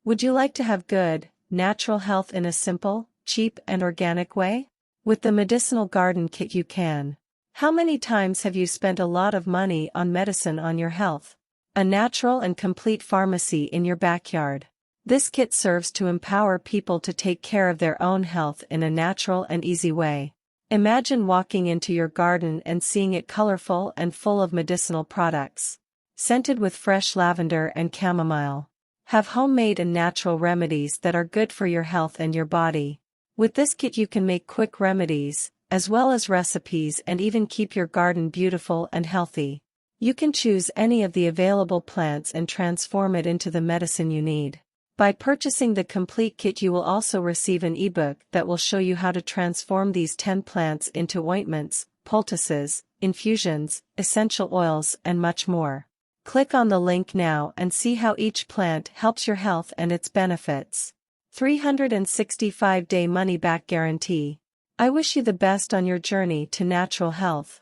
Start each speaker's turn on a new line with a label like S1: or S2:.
S1: Would you like to have good, natural health in a simple, cheap and organic way? With the Medicinal Garden Kit you can. How many times have you spent a lot of money on medicine on your health? A natural and complete pharmacy in your backyard. This kit serves to empower people to take care of their own health in a natural and easy way. Imagine walking into your garden and seeing it colorful and full of medicinal products. Scented with fresh lavender and chamomile. Have homemade and natural remedies that are good for your health and your body. With this kit you can make quick remedies, as well as recipes, and even keep your garden beautiful and healthy. You can choose any of the available plants and transform it into the medicine you need. By purchasing the complete kit you will also receive an ebook that will show you how to transform these 10 plants into ointments, poultices, infusions, essential oils and much more. Click on the link now and see how each plant helps your health and its benefits. 365-day money-back guarantee. I wish you the best on your journey to natural health.